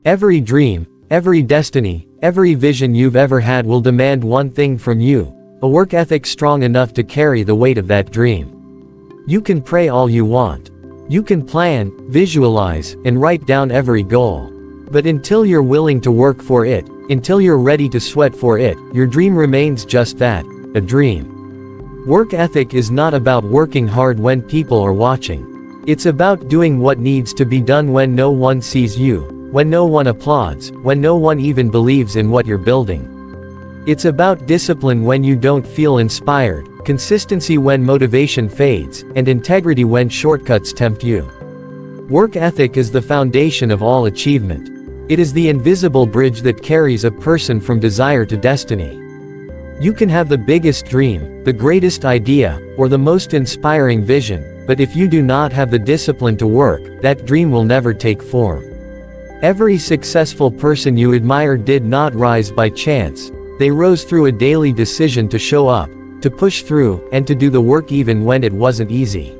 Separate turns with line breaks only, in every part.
Every dream, every destiny, every vision you've ever had will demand one thing from you: a work ethic strong enough to carry the weight of that dream. You can pray all you want. You can plan, visualize, and write down every goal. But until you're willing to work for it, until you're ready to sweat for it, your dream remains just that, a dream. Work ethic is not about working hard when people are watching. It's about doing what needs to be done when no one sees you, when no one applauds, when no one even believes in what you're building. It's about discipline when you don't feel inspired, consistency when motivation fades, and integrity when shortcuts tempt you. Work ethic is the foundation of all achievement. It is the invisible bridge that carries a person from desire to destiny. You can have the biggest dream, the greatest idea, or the most inspiring vision, but if you do not have the discipline to work, that dream will never take form. Every successful person you admire did not rise by chance. They rose through a daily decision to show up, to push through, and to do the work even when it wasn't easy.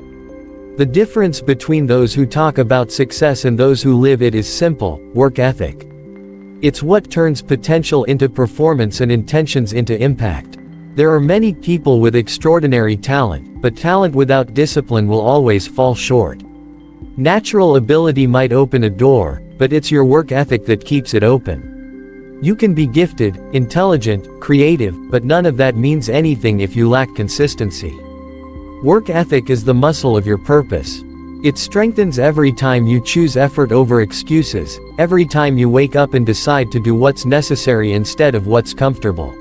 The difference between those who talk about success and those who live it is simple: work ethic. It's what turns potential into performance and intentions into impact. There are many people with extraordinary talent, but talent without discipline will always fall short. Natural ability might open a door, but it's your work ethic that keeps it open. You can be gifted, intelligent, creative, but none of that means anything if you lack consistency. Work ethic is the muscle of your purpose. It strengthens every time you choose effort over excuses, every time you wake up and decide to do what's necessary instead of what's comfortable.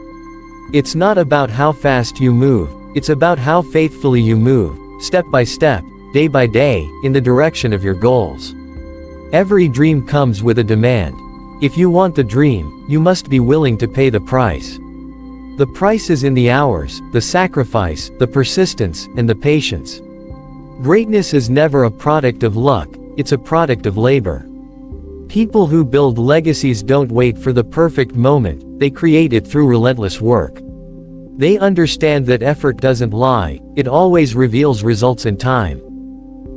It's not about how fast you move, it's about how faithfully you move, step by step, day by day, in the direction of your goals. Every dream comes with a demand. If you want the dream, you must be willing to pay the price. The price is in the hours, the sacrifice, the persistence, and the patience. Greatness is never a product of luck, it's a product of labor. People who build legacies don't wait for the perfect moment, they create it through relentless work. They understand that effort doesn't lie, it always reveals results in time.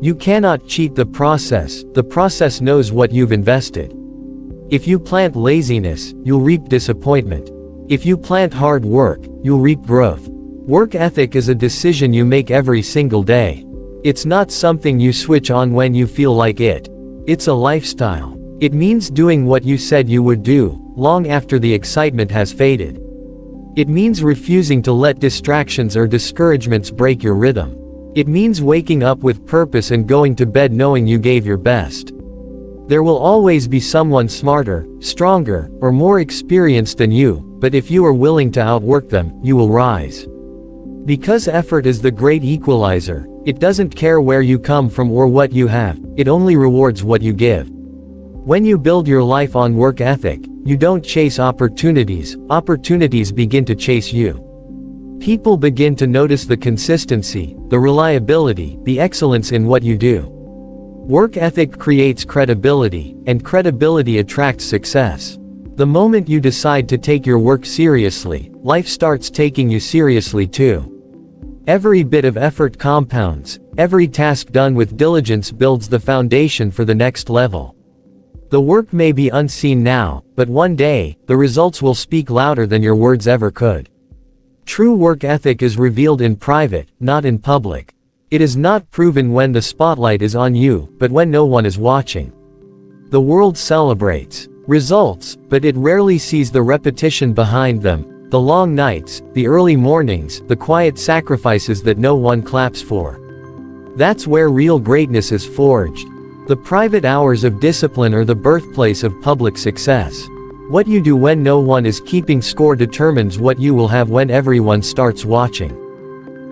You cannot cheat the process knows what you've invested. If you plant laziness, you'll reap disappointment. If you plant hard work, you'll reap growth. Work ethic is a decision you make every single day. It's not something you switch on when you feel like it. It's a lifestyle. It means doing what you said you would do, long after the excitement has faded. It means refusing to let distractions or discouragements break your rhythm. It means waking up with purpose and going to bed knowing you gave your best. There will always be someone smarter, stronger, or more experienced than you, but if you are willing to outwork them, you will rise. Because effort is the great equalizer, it doesn't care where you come from or what you have, it only rewards what you give. When you build your life on work ethic, you don't chase opportunities, opportunities begin to chase you. People begin to notice the consistency, the reliability, the excellence in what you do. Work ethic creates credibility, and credibility attracts success. The moment you decide to take your work seriously, life starts taking you seriously too. Every bit of effort compounds, every task done with diligence builds the foundation for the next level. The work may be unseen now, but one day, the results will speak louder than your words ever could. True work ethic is revealed in private, not in public. It is not proven when the spotlight is on you, but when no one is watching. The world celebrates results, but it rarely sees the repetition behind them, the long nights, the early mornings, the quiet sacrifices that no one claps for. That's where real greatness is forged. The private hours of discipline are the birthplace of public success. What you do when no one is keeping score determines what you will have when everyone starts watching.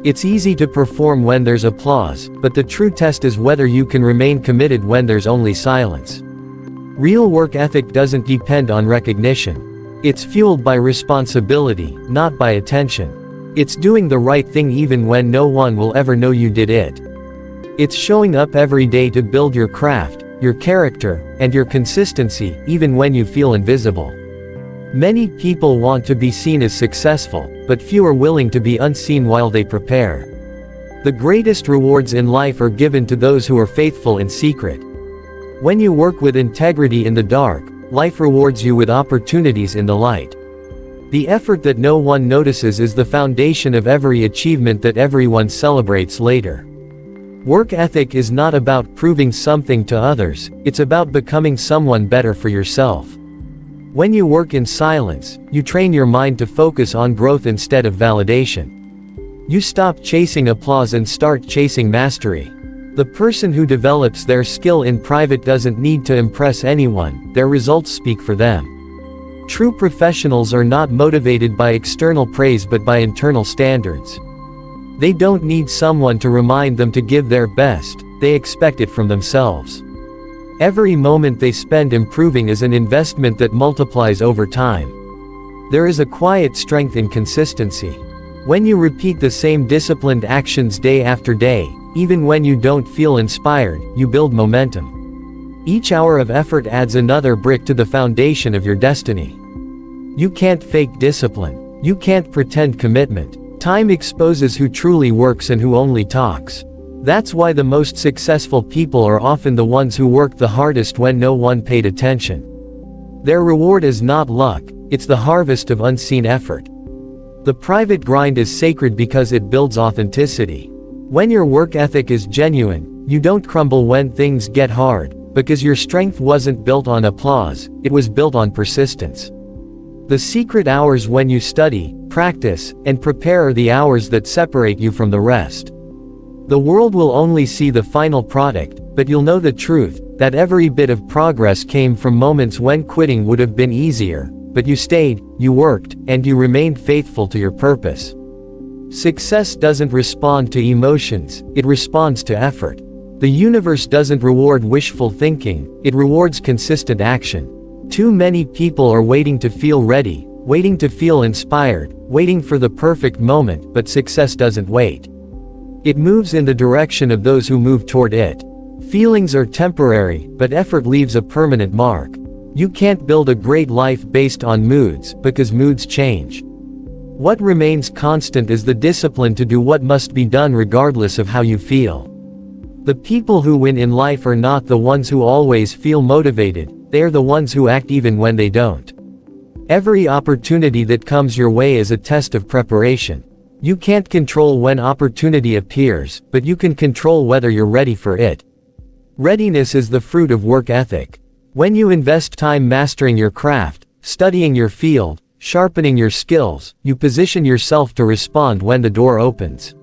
It's easy to perform when there's applause, but the true test is whether you can remain committed when there's only silence. Real work ethic doesn't depend on recognition. It's fueled by responsibility, not by attention. It's doing the right thing even when no one will ever know you did it. It's showing up every day to build your craft, your character, and your consistency, even when you feel invisible. Many people want to be seen as successful, but few are willing to be unseen while they prepare. The greatest rewards in life are given to those who are faithful in secret. When you work with integrity in the dark, life rewards you with opportunities in the light. The effort that no one notices is the foundation of every achievement that everyone celebrates later. Work ethic is not about proving something to others, it's about becoming someone better for yourself. When you work in silence, you train your mind to focus on growth instead of validation. You stop chasing applause and start chasing mastery. The person who develops their skill in private doesn't need to impress anyone, their results speak for them. True professionals are not motivated by external praise but by internal standards. They don't need someone to remind them to give their best, they expect it from themselves. Every moment they spend improving is an investment that multiplies over time. There is a quiet strength in consistency. When you repeat the same disciplined actions day after day, even when you don't feel inspired, you build momentum. Each hour of effort adds another brick to the foundation of your destiny. You can't fake discipline. You can't pretend commitment. Time exposes who truly works and who only talks. That's why the most successful people are often the ones who worked the hardest when no one paid attention. Their reward is not luck, it's the harvest of unseen effort. The private grind is sacred because it builds authenticity. When your work ethic is genuine, you don't crumble when things get hard, because your strength wasn't built on applause, it was built on persistence. The secret hours when you study, practice, and prepare are the hours that separate you from the rest. The world will only see the final product, but you'll know the truth, that every bit of progress came from moments when quitting would have been easier, but you stayed, you worked, and you remained faithful to your purpose. Success doesn't respond to emotions, it responds to effort. The universe doesn't reward wishful thinking, it rewards consistent action. Too many people are waiting to feel ready, waiting to feel inspired, waiting for the perfect moment, but success doesn't wait. It moves in the direction of those who move toward it. Feelings are temporary, but effort leaves a permanent mark. You can't build a great life based on moods, because moods change. What remains constant is the discipline to do what must be done regardless of how you feel. The people who win in life are not the ones who always feel motivated, they are the ones who act even when they don't. Every opportunity that comes your way is a test of preparation. You can't control when opportunity appears, but you can control whether you're ready for it. Readiness is the fruit of work ethic. When you invest time mastering your craft, studying your field, sharpening your skills, you position yourself to respond when the door opens.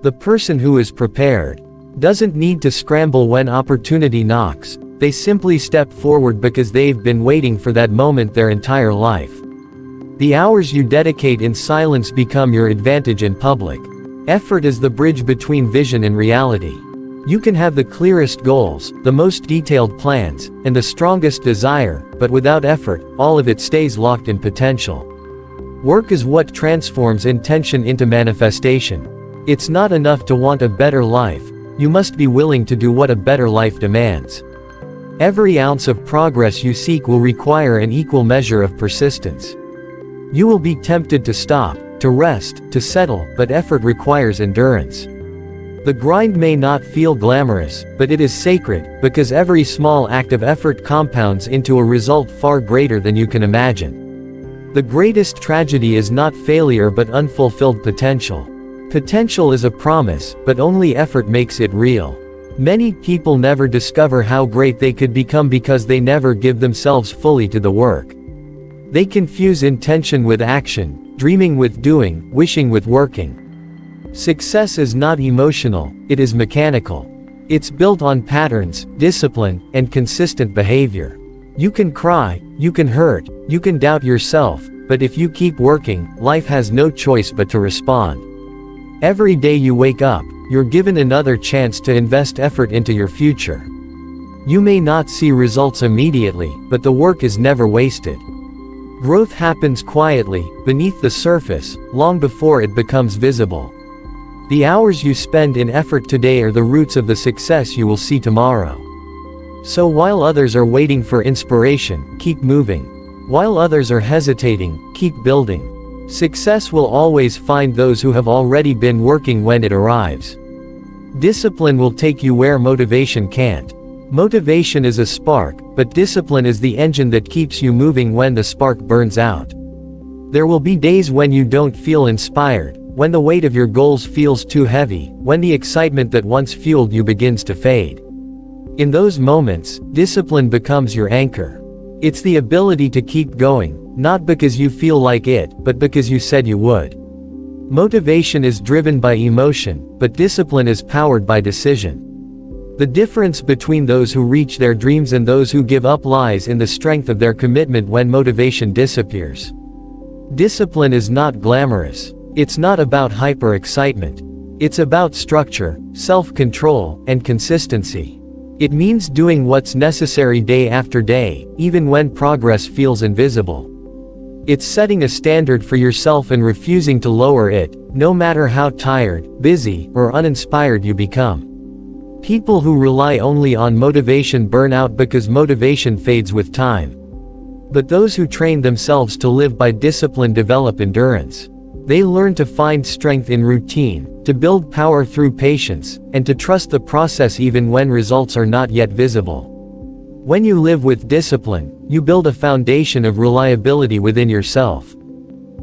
The person who is prepared doesn't need to scramble when opportunity knocks, they simply step forward because they've been waiting for that moment their entire life. The hours you dedicate in silence become your advantage in public. Effort is the bridge between vision and reality. You can have the clearest goals, the most detailed plans, and the strongest desire, but without effort, all of it stays locked in potential. Work is what transforms intention into manifestation. It's not enough to want a better life, you must be willing to do what a better life demands. Every ounce of progress you seek will require an equal measure of persistence. You will be tempted to stop, to rest, to settle, but effort requires endurance. The grind may not feel glamorous, but it is sacred, because every small act of effort compounds into a result far greater than you can imagine. The greatest tragedy is not failure but unfulfilled potential. Potential is a promise, but only effort makes it real. Many people never discover how great they could become because they never give themselves fully to the work. They confuse intention with action, dreaming with doing, wishing with working. Success is not emotional, it is mechanical. It's built on patterns, discipline, and consistent behavior. You can cry, you can hurt, you can doubt yourself, but if you keep working, life has no choice but to respond. Every day you wake up, you're given another chance to invest effort into your future. You may not see results immediately, but the work is never wasted. Growth happens quietly, beneath the surface, long before it becomes visible. The hours you spend in effort today are the roots of the success you will see tomorrow. So while others are waiting for inspiration, keep moving. While others are hesitating, keep building. Success will always find those who have already been working when it arrives. Discipline will take you where motivation can't. Motivation is a spark, but discipline is the engine that keeps you moving when the spark burns out. There will be days when you don't feel inspired, when the weight of your goals feels too heavy, when the excitement that once fueled you begins to fade. In those moments, discipline becomes your anchor. It's the ability to keep going, not because you feel like it, but because you said you would. Motivation is driven by emotion, but discipline is powered by decision. The difference between those who reach their dreams and those who give up lies in the strength of their commitment when motivation disappears. Discipline is not glamorous. It's not about hyper-excitement. It's about structure, self-control, and consistency. It means doing what's necessary day after day, even when progress feels invisible. It's setting a standard for yourself and refusing to lower it, no matter how tired, busy, or uninspired you become. People who rely only on motivation burn out because motivation fades with time. But those who train themselves to live by discipline develop endurance. They learn to find strength in routine, to build power through patience, and to trust the process even when results are not yet visible. When you live with discipline, you build a foundation of reliability within yourself.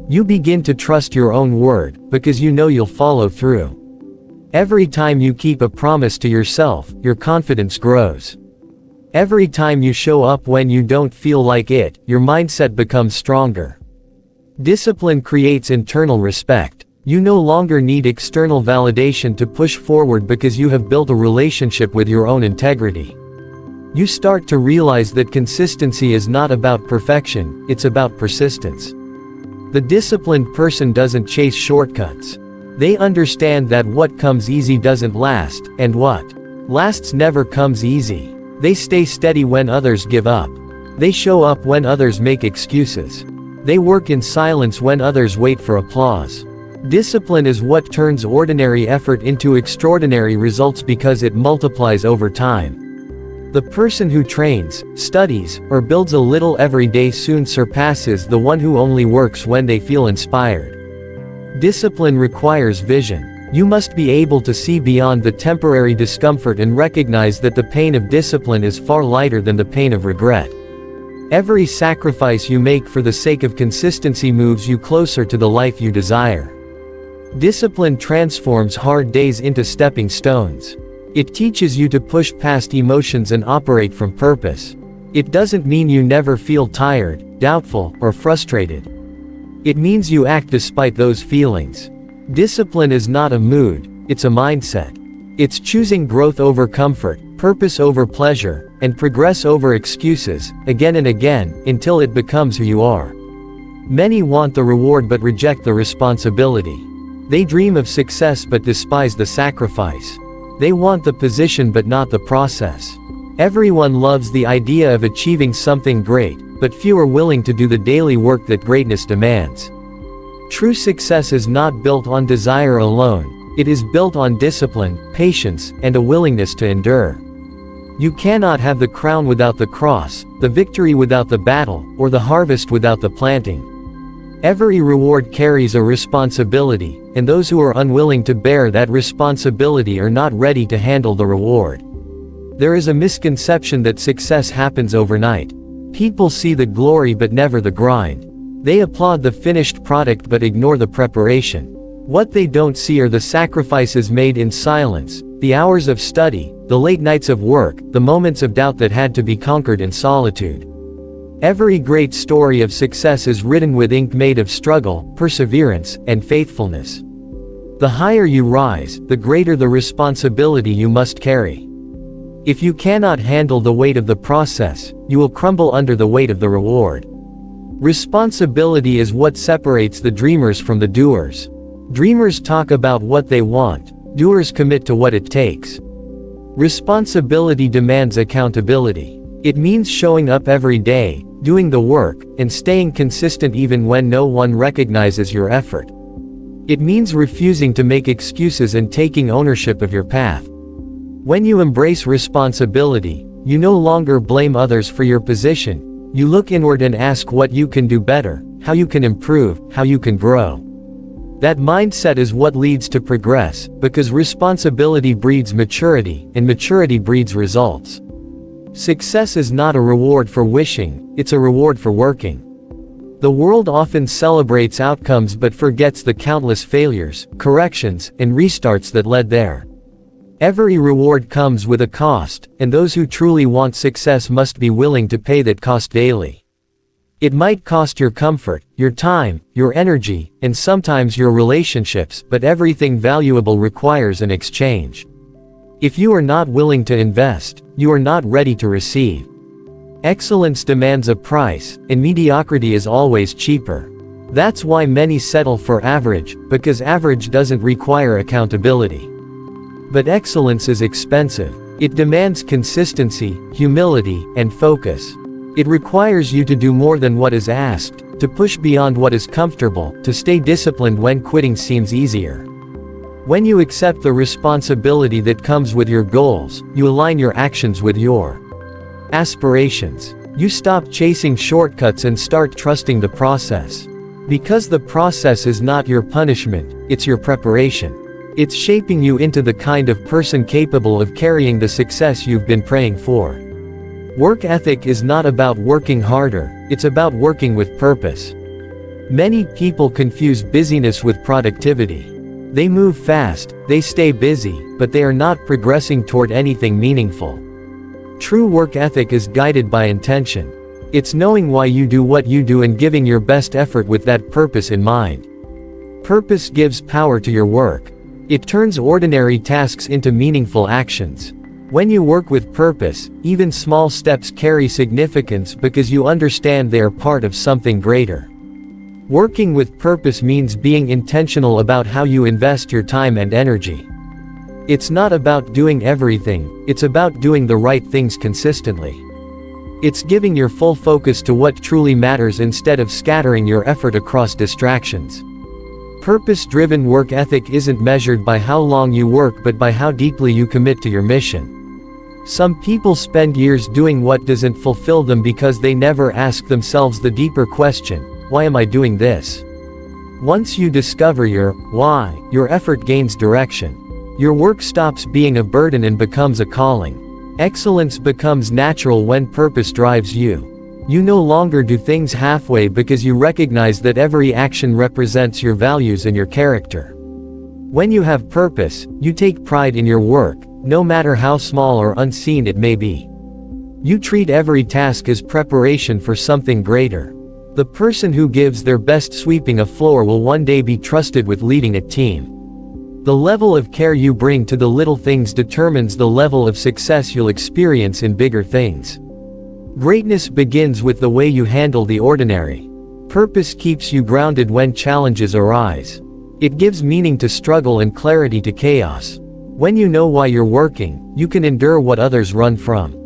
You begin to trust your own word, because you know you'll follow through. Every time you keep a promise to yourself, your confidence grows. Every time you show up when you don't feel like it, your mindset becomes stronger. Discipline creates internal respect. You no longer need external validation to push forward because you have built a relationship with your own integrity. You start to realize that consistency is not about perfection, it's about persistence. The disciplined person doesn't chase shortcuts. They understand that what comes easy doesn't last, and what lasts never comes easy. They stay steady when others give up. They show up when others make excuses. They work in silence when others wait for applause. Discipline is what turns ordinary effort into extraordinary results because it multiplies over time. The person who trains, studies, or builds a little every day soon surpasses the one who only works when they feel inspired. Discipline requires vision. You must be able to see beyond the temporary discomfort and recognize that the pain of discipline is far lighter than the pain of regret. Every sacrifice you make for the sake of consistency moves you closer to the life you desire. Discipline transforms hard days into stepping stones. It teaches you to push past emotions and operate from purpose. It doesn't mean you never feel tired, doubtful, or frustrated. It means you act despite those feelings. Discipline is not a mood, it's a mindset. It's choosing growth over comfort, purpose over pleasure, and progress over excuses, again and again, until it becomes who you are. Many want the reward but reject the responsibility. They dream of success but despise the sacrifice. They want the position but not the process. Everyone loves the idea of achieving something great, but few are willing to do the daily work that greatness demands. True success is not built on desire alone, it is built on discipline, patience, and a willingness to endure. You cannot have the crown without the cross, the victory without the battle, or the harvest without the planting. Every reward carries a responsibility, and those who are unwilling to bear that responsibility are not ready to handle the reward. There is a misconception that success happens overnight. People see the glory but never the grind. They applaud the finished product but ignore the preparation. What they don't see are the sacrifices made in silence, the hours of study, the late nights of work, the moments of doubt that had to be conquered in solitude. Every great story of success is written with ink made of struggle, perseverance, and faithfulness. The higher you rise, the greater the responsibility you must carry. If you cannot handle the weight of the process, you will crumble under the weight of the reward. Responsibility is what separates the dreamers from the doers. Dreamers talk about what they want, doers commit to what it takes. Responsibility demands accountability. It means showing up every day, doing the work, and staying consistent even when no one recognizes your effort. It means refusing to make excuses and taking ownership of your path. When you embrace responsibility, you no longer blame others for your position. You look inward and ask what you can do better, how you can improve, how you can grow. That mindset is what leads to progress, because responsibility breeds maturity, and maturity breeds results. Success is not a reward for wishing, it's a reward for working. The world often celebrates outcomes but forgets the countless failures, corrections, and restarts that led there. Every reward comes with a cost, and those who truly want success must be willing to pay that cost daily. It might cost your comfort, your time, your energy, and sometimes your relationships, but everything valuable requires an exchange. If you are not willing to invest, you are not ready to receive. Excellence demands a price, and mediocrity is always cheaper. That's why many settle for average, because average doesn't require accountability. But excellence is expensive. It demands consistency, humility, and focus. It requires you to do more than what is asked, to push beyond what is comfortable, to stay disciplined when quitting seems easier. When you accept the responsibility that comes with your goals, you align your actions with your aspirations. You stop chasing shortcuts and start trusting the process. Because the process is not your punishment, it's your preparation. It's shaping you into the kind of person capable of carrying the success you've been praying for. Work ethic is not about working harder, it's about working with purpose. Many people confuse busyness with productivity. They move fast, they stay busy, but they are not progressing toward anything meaningful. True work ethic is guided by intention. It's knowing why you do what you do and giving your best effort with that purpose in mind. Purpose gives power to your work. It turns ordinary tasks into meaningful actions. When you work with purpose, even small steps carry significance because you understand they are part of something greater. Working with purpose means being intentional about how you invest your time and energy. It's not about doing everything, it's about doing the right things consistently. It's giving your full focus to what truly matters instead of scattering your effort across distractions. Purpose-driven work ethic isn't measured by how long you work but by how deeply you commit to your mission. Some people spend years doing what doesn't fulfill them because they never ask themselves the deeper question, why am I doing this? Once you discover your why, your effort gains direction. Your work stops being a burden and becomes a calling. Excellence becomes natural when purpose drives you. You no longer do things halfway because you recognize that every action represents your values and your character. When you have purpose, you take pride in your work, no matter how small or unseen it may be. You treat every task as preparation for something greater. The person who gives their best sweeping a floor will one day be trusted with leading a team. The level of care you bring to the little things determines the level of success you'll experience in bigger things. Greatness begins with the way you handle the ordinary. Purpose keeps you grounded when challenges arise. It gives meaning to struggle and clarity to chaos. When you know why you're working, you can endure what others run from.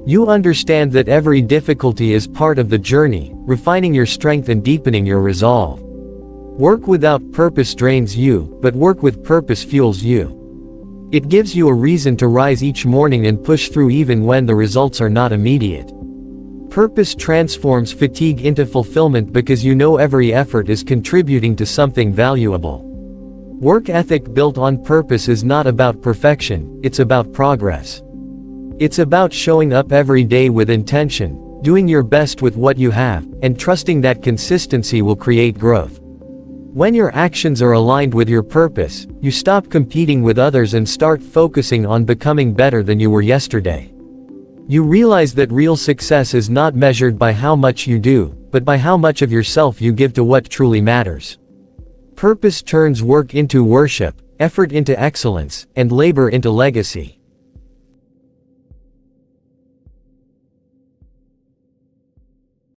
You understand that every difficulty is part of the journey, refining your strength and deepening your resolve. Work without purpose drains you, but work with purpose fuels you. It gives you a reason to rise each morning and push through even when the results are not immediate. Purpose transforms fatigue into fulfillment because you know every effort is contributing to something valuable. Work ethic built on purpose is not about perfection, it's about progress. It's about showing up every day with intention, doing your best with what you have, and trusting that consistency will create growth. When your actions are aligned with your purpose, you stop competing with others and start focusing on becoming better than you were yesterday. You realize that real success is not measured by how much you do, but by how much of yourself you give to what truly matters. Purpose turns work into worship, effort into excellence, and labor into legacy.